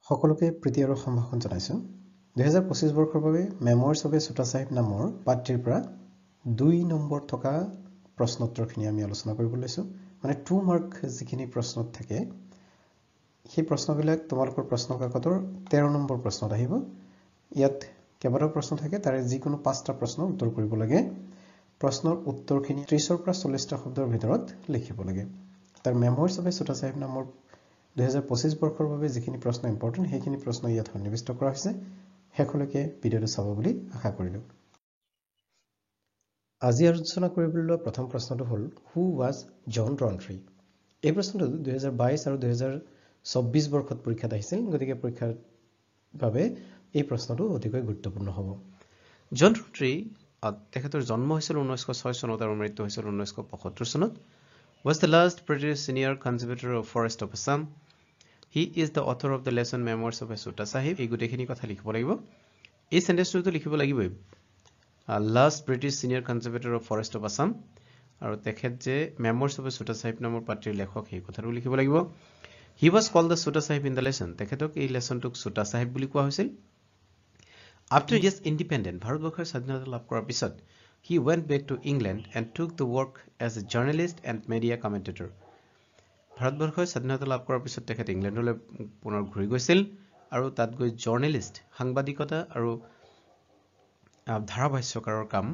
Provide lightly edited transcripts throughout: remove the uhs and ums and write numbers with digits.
সকলোকে প্ৰীতি আৰু সম্ভাষণ জনাইছোঁ 2025 বৰ্ষৰ বাবে মেম'ইৰছ অফ এ ছোটা চাহেব নামৰ পাঠটিৰ পৰা 2 নম্বৰ থকা প্ৰশ্নোত্তৰখিনি আমি আলোচনা কৰিব লৈছোঁ মানে 2 মাৰ্ক যিখিনি প্ৰশ্নত থাকে সেই প্ৰশ্নবিলাক তোমালোকৰ প্ৰশ্ন কাকতৰ 13 নম্বৰ প্ৰশ্নত আহিব ইয়াত কেইবাটাও প্ৰশ্ন থাকে তাৰে যিকোনো 5টা প্ৰশ্ন উত্তৰ কৰিব লাগে প্ৰশ্নৰ উত্তৰখিনি 30ৰ পৰা 40টা শব্দৰ ভিতৰত লিখিব লাগে তাৰ মেম'ইৰছ অফ এ ছোটা চাহেব নামৰ 2025 বৰ্ষৰ বাবে যিখিনি প্ৰশ্ন ইম্পৰ্টেন্ট সেইখিনি প্ৰশ্ন ইয়াত সন্নিবিষ্ট কৰা হৈছে শেষলৈকে ভিডিঅ'টো চাব বুলি আশা কৰিলোঁ আজি আলোচনা কৰিবলৈ প্ৰথম প্ৰশ্নটো হ'ল হু ৱাজ জন ৰন্ট্ৰি এই প্ৰশ্নটো 2022 আৰু 2024 বৰ্ষত পৰীক্ষাত আহিছিল গতিকে পৰীক্ষাৰ বাবে এই প্ৰশ্নটো অতিকৈ গুৰুত্বপূৰ্ণ হ'ব জন ৰন্ট্ৰি তেখেতৰ জন্ম হৈছিল 1906 চনত আৰু মৃত্যু হৈছিল 1975 চনত was the last British senior conservator of Forest of Assam. He is the author of the lesson Memoirs of a Sutta Sahib. এই গুটেখিনি কথা লিখিব লাগিব এই সেন্টেন্সটো লিখিব লাগিবই last British senior conservator of Forest of Assam আৰু তেখেত যে Memoirs of a Sutta Sahib নামৰ পাত্ৰীৰ লেখক সেই কথাটো লিখিব লাগিব He was called the Sutta Sahib in the lesson. তেখেতক এই লেসনটোক Sutta Sahib বুলি কোৱা হৈছিল After India's independence, ভাৰতবৰ্ষৰ স্বাধীনতা লাভ কৰাৰ পিছত he went back to England and took the work as a journalist and media commentator. ভাৰতবৰ্ষৰ স্বাধীনতা লাভ কৰাৰ পিছত তেখেত ইংলেণ্ডলৈ পুনৰ ঘূৰি গৈছিল আৰু তাত গৈ জাৰ্নেলিষ্ট সাংবাদিকতা আৰু ধাৰাভাষ্যকাৰৰ কাম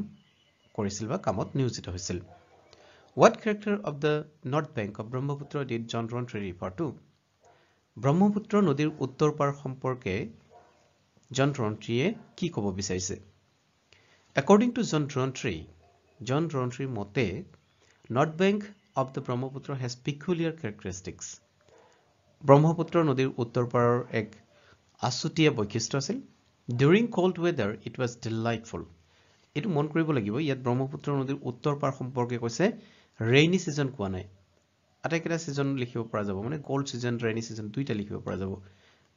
কৰিছিল বা কামত নিয়োজিত হৈছিল What character of the north bank of Brahmaputra did John Rontry refer to? Brahmaputra নদীৰ উত্তৰ পাৰ সম্পৰ্কে জন ৰন্ট্ৰিয়ে কি ক'ব বিচাৰিছে According to John Rontry মতে North Bank of the Brahmaputra has peculiar characteristics. Brahmaputra নদীৰ উত্তৰ পাৰৰ এক আছুতীয়া বৈশিষ্ট্য আছিল During cold weather it was delightful. এটো মন কৰিব লাগিব ইয়াত ব্ৰহ্মপুত্ৰ নদীৰ উত্তৰ পাৰ সম্পৰ্কে কৈছে ৰেইনি সিজন কোৱা নাই আটাইকেইটা সিজন লিখিব পৰা যাব মানে কোল্ড সিজন ৰেইনি সিজন দুইটা লিখিব পৰা যাব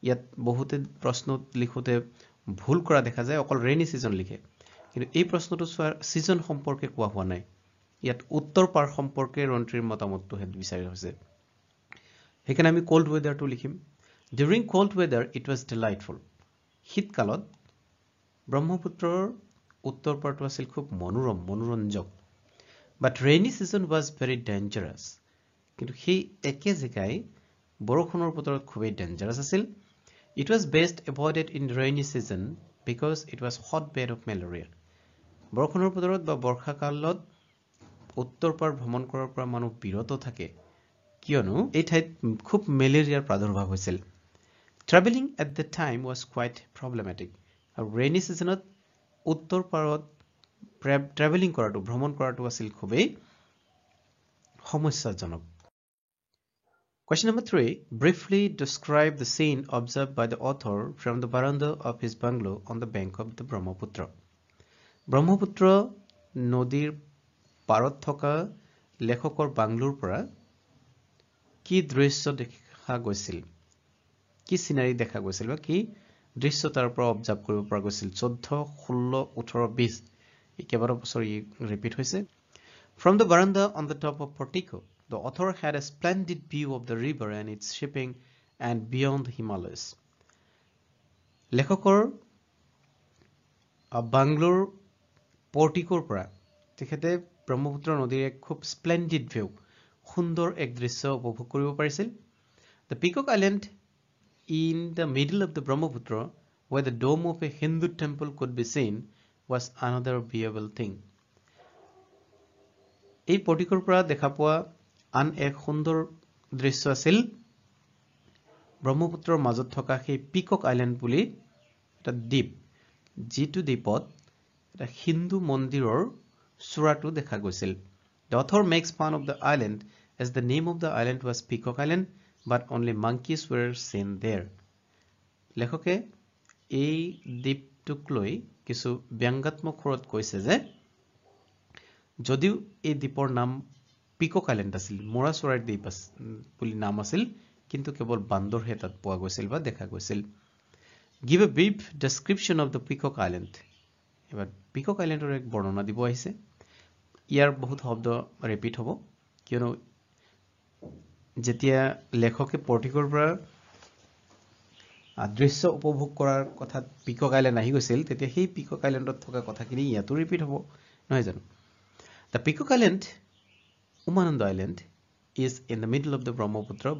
ইয়াত বহুতে প্ৰশ্ন লিখোতে ভুল কৰা দেখা যায় অকল ৰেইনি সিজন লিখে কিন্তু এই প্ৰশ্নটো সিজন সম্পৰ্কে কোৱা হোৱা নাই ইয়াত উত্তৰ পাৰ সম্পৰ্কে ৰন্ট্ৰিৰ মতামতটো হেড বিচাৰি হৈছে হেকানে আমি কোল্ড ওয়েদাৰটো লিখিম During cold weather it was delightful. শীতকালত ব্ৰহ্মপুত্ৰৰ উত্তৰ পাৰটো আছিল খুব মনোৰঞ্জক But rainy season was very dangerous. কিন্তু সেই একে জেগাই বৰষুণৰ বতৰত খুবেই ডেঞ্জাৰাছ আছিল It was best avoided in rainy season because it was hotbed of malaria. বৰষুণৰ বতৰত বা বৰ্ষাকালত উত্তৰ পাৰ ভ্ৰমণ কৰাৰ পৰা মানুহ বিৰত থাকে কিয়নো এই ঠাইত খুব মেলেৰিয়াৰ প্ৰাদুৰ্ভাৱ হৈছিল Traveling at the time was quite problematic. আৰু rainy seasonত উত্তৰ পাৰত ট্ৰেভেলিং কৰাটো ভ্ৰমণ কৰাটো আছিল খুবেই সমস্যাজনক Question number 3. Briefly describe the scene observed by the author from the veranda of his bungalow on the bank of the Brahmaputra. Brahmaputra নদীৰ পাৰত থকা লেখকৰ বাংলোৰ পৰা কি দৃশ্য দেখা গৈছিল কি সিনাৰি দেখা গৈছিল বা কি দৃশ্য তাৰ পৰা অবজাৰ্ভ কৰিব পৰা গৈছিল 14 16 18 20 এই কেইবাটাও বছৰ ৰিপিট হৈছে From the veranda on the top of Portico, the author had a splendid view of the river and its shipping and beyond the Himalayas. লেখকৰ বাংলোৰ পৰ্টিকোৰ পৰা তেখেতে ব্ৰহ্মপুত্ৰ নদীৰ এক খুব স্প্লেন্ডিড ভিউ সুন্দৰ এক দৃশ্য উপভোগ কৰিব পাৰিছিল The Peacock Island in the middle of the Brahmaputra where the dome of a Hindu temple could be seen was another viewable thing. এই পৰ্টিকৰ পৰা দেখা পোৱা আন এক সুন্দৰ দৃশ্য আছিল ব্ৰহ্মপুত্ৰৰ মাজত থকা সেই পিকক আইল্যান্ড বুলি এটা দ্বীপ যিটো দ্বীপত এটা হিন্দু মন্দিৰৰ চূড়াটো দেখা গৈছিল The author makes fun of the island as the name of the island was Peacock Island but only monkeys were seen there. লেখকে এই দ্বীপটোক লৈ কিছু ব্যংগাত্মক সুৰত কৈছে যে যদিও এই দ্বীপৰ নাম পিকক আইল্যান্ড আছিল মোৰা চৰাইৰ দ্বীপ বুলি নাম আছিল কিন্তু কেৱল বান্দৰহে তাত পোৱা গৈছিল বা দেখা গৈছিল Give a brief description of the Peacock Island. এবাৰ পিকক আইল্যান্ডৰ এক বৰ্ণনা দিব আহিছে ইয়াৰ বহুত শব্দ ৰিপিট হ'ব কিয়নো যেতিয়া লেখকে পৰ্টিকৰ পৰা দৃশ্য উপভোগ কৰাৰ কথা পিকক আইল্যান্ড আহি গৈছিল তেতিয়া সেই পিকক আইল্যান্ডত থকা কথাখিনি ইয়াতো ৰিপিট হ'ব নহয় জানো The Peacock Island, Umananda Island, is in the middle of the Brahmaputra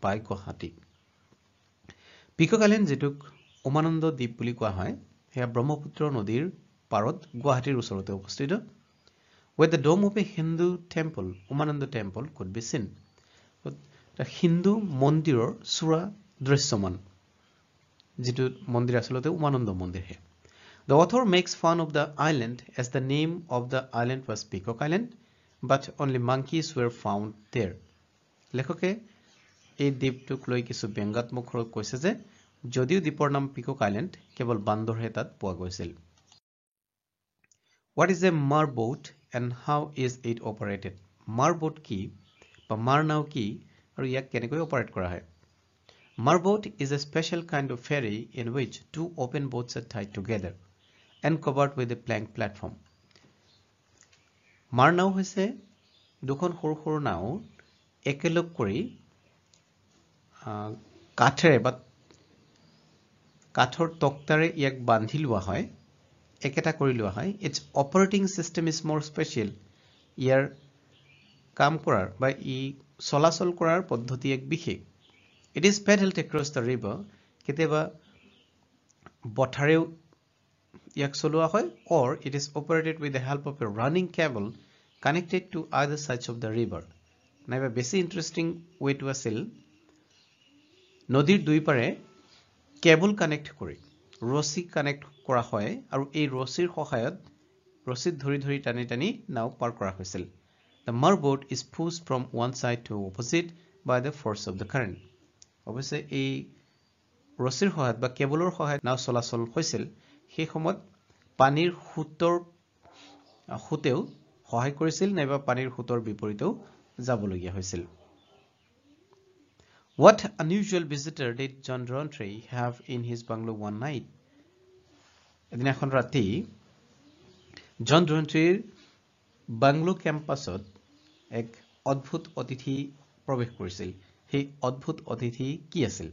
by Guwahati. Peacock Island যেটোক Umananda দ্বীপ বুলি কোৱা হয় হেয়া ব্ৰহ্মপুত্ৰ নদীৰ পাৰত গুৱাহাটীৰ ওচৰতে অৱস্থিত where the dome of a Hindu temple, Umananda temple, could be seen. The Hindu মন্দিৰৰ চূড়া দৃশ্যমান যেটো মন্দিৰ আচলতে উমানন্দ মন্দিৰ হে The author makes fun of the island as the name of the island was Peacock Island, but only monkeys were found there. লেখকে এই দ্বীপটোক লৈ কিছু ব্যংগাত্মক ৰূপ কৈছে যে যদিও দ্বীপৰ নাম পিকক আইল্যান্ড কেৱল বান্দৰহে তাত পোৱা গৈছিল What is a marboat and how is it operated? Marboat কি বা মাৰনাও কি আৰু ইয়াক কেনেকৈ অপাৰেট কৰা হয় Marboat is a special kind of ferry in which two open boats are tied together and covered with a plank platform. মাৰনাও হৈছে দুখন সৰু সৰু নাও একেলগ কৰি কাঠেৰে বা কাঠৰ তক্তাৰে ইয়াক বান্ধি লোৱা হয় একেটা কৰি লোৱা হয় its operating system is more special ইয়াৰ কাম কৰাৰ বা ই চলাচল কৰাৰ পদ্ধতি এক বিশেষ it is paddled across the river কেতিয়াবা বঠাৰেও ইয়াক চলোৱা হয় or it is operated with the help of a running cable connected to either sides of the river নাইবা বেছি ইন্টাৰেষ্টিং ওয়েটো আছিল নদীৰ দুই পাৰে কেবল কানেক্ট কৰি ৰছী কানেক্ট কৰা হয় আৰু এই ৰছীৰ সহায়ত ৰছীত ধৰি ধৰি টানি টানি নাও পাৰ কৰা হৈছিল The marboat is pushed from one side to opposite by the force of the current অৱশ্যে এই ৰছীৰ সহায়ত বা কেবলৰ সহায়ত নাও চলাচল হৈছিল সেই সময়ত পানীৰ খুঁতেও সহায় কৰিছিল নাইবা পানীৰ খুঁতৰ বিপৰীতেও যাবলগীয়া হৈছিল What unusual visitor did John Rountree have in his bungalow one night? এদিনাখন ৰাতি জন ৰন্ট্ৰীৰ বাংলো কেম্পাছত এক অদ্ভুত অতিথি প্ৰৱেশ কৰিছিল সেই অদ্ভুত অতিথি কি আছিল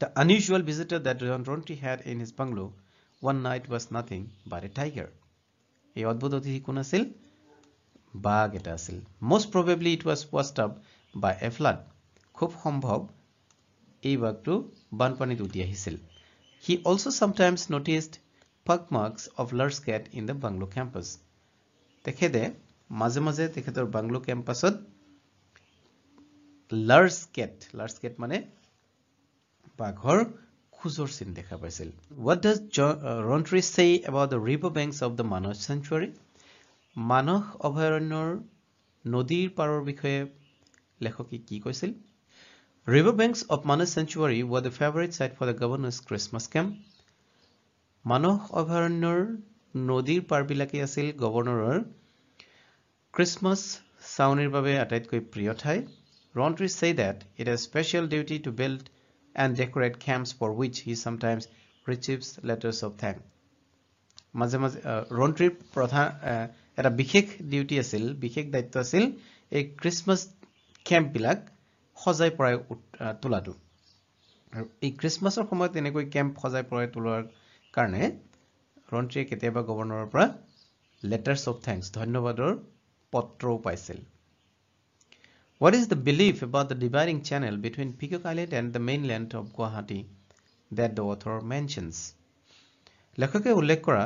The unusual visitor that John Rountree had in his bungalow one night was nothing but a tiger. এই অদ্ভুত অতিথি কোন আছিল বাঘ এটা আছিল Most probably it was washed up by a flood. খুব সম্ভৱ এই বাঘটো বানপানীত উটি আহিছিল He also sometimes noticed pug marks of Lur's cat in the bungalow campus. তেখেতে মাজে মাজে তেখেতৰ বাংলো কেম্পাছত Lur's cat মানে বাঘৰ খুজৰ চিন দেখা পাইছিল What does Rountree say about the river banks of the Manas sanctuary? মানস অভয়াৰণ্যৰ নদীৰ পাৰৰ বিষয়ে লেখকে কি কৈছিল River banks of Manas sanctuary were the favorite site for the governor's Christmas camp. মানস অভয়াৰণ্যৰ নদীৰ পাৰবিলাকে আছিল গভৰ্ণৰৰ ক্ৰিসমাস চাউনিৰ বাবে আটাইতকৈ প্ৰিয় ঠাই Rountree say that it has special duty to build and decorate camps for which he sometimes receives letters of thanks. মাজে মাজে Rountree প্ৰধান এটা বিশেষ ডিউটি আছিল বিশেষ দায়িত্ব আছিল এই ক্ৰিসমাস ক্যাম্প বিলাক সজাই পৰাই তোলাটো আৰু এই ক্ৰিসমাসৰ সময়ত এনেকৈ ক্যাম্প সজাই পৰাই তোলাৰ কাৰণে Rountree কেতিয়াবা গভৰ্ণৰৰ পৰা letters of thanks ধন্যবাদৰ পত্ৰও পাইছিল What is the belief about the dividing channel between Peacock Island and the mainland of Guwahati that the author mentions? লেখকে উল্লেখ কৰা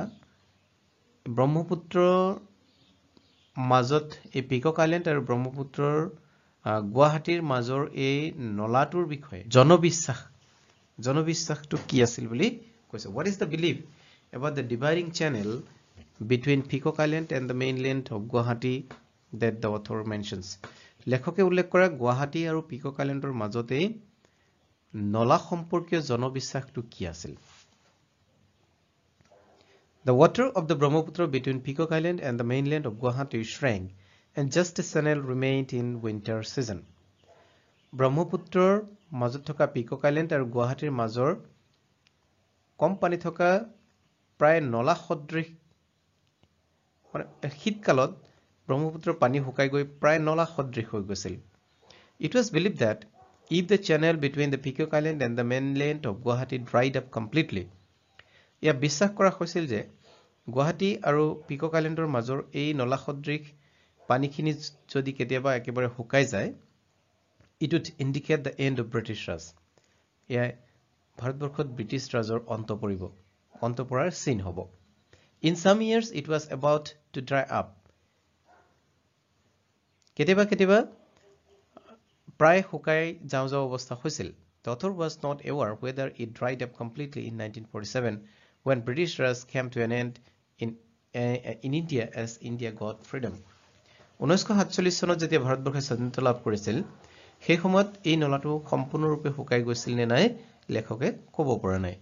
ব্ৰহ্মপুত্ৰৰ মাজত এই Peacock Island আৰু ব্ৰহ্মপুত্ৰৰ গুৱাহাটীৰ মাজৰ এই নলাটোৰ বিষয়ে জনবিশ্বাসটো কি আছিল বুলি কৈছে What is the belief about the dividing channel between Peacock Island and the mainland of Guwahati that the author mentions? লেখকে উল্লেখ কৰা গুৱাহাটী আৰু Peacock Islandৰ মাজতে নলা সম্পৰ্কীয় জনবিশ্বাসটো কি আছিল The water of the Brahmaputra between Peacock Island and the mainland of Guwahati shrank and just a channel remained in winter season. ব্ৰহ্মপুত্ৰৰ মাজত থকা Peacock Island আৰু গুৱাহাটীৰ মাজৰ কম পানী থকা প্ৰায় নলা সদৃশ শীতকালত ব্ৰহ্মপুত্ৰৰ পানী শুকাই গৈ প্ৰায় নলা সদৃশ হৈ গৈছিল It was believed that if the channel between the Peacock Island and the mainland of Guwahati dried up completely. ইয়া বিশ্বাস কৰা হৈছিল যে গুৱাহাটী আৰু পিকক আইলেণ্ডৰ মাজৰ এই নলা সদৃশ পানীখিনি যদি কেতিয়াবা একেবাৰে শুকাই যায়, it would indicate the end of British Raj. ইয়া ভাৰতবৰ্ষত ব্ৰিটিছ ৰাজৰ অন্ত পৰিব, অন্ত পৰাৰ চিন হ'ব. In some years it was about to dry up. কেতিয়াবা কেতিয়াবা প্ৰায় শুকাই যাওঁ অৱস্থা হৈছিল. The author was not aware whether it dried up completely in 1947 when British Raj came to an end in India as India got freedom. 1947 চনত যেতিয়া ভাৰতবৰ্ষে স্বাধীনতা লাভ কৰিছিল, সেই সময়ত এই নলাটো সম্পূৰ্ণৰূপে শুকাই গৈছিল নে নাই লেখকে ক'ব পৰা নাই.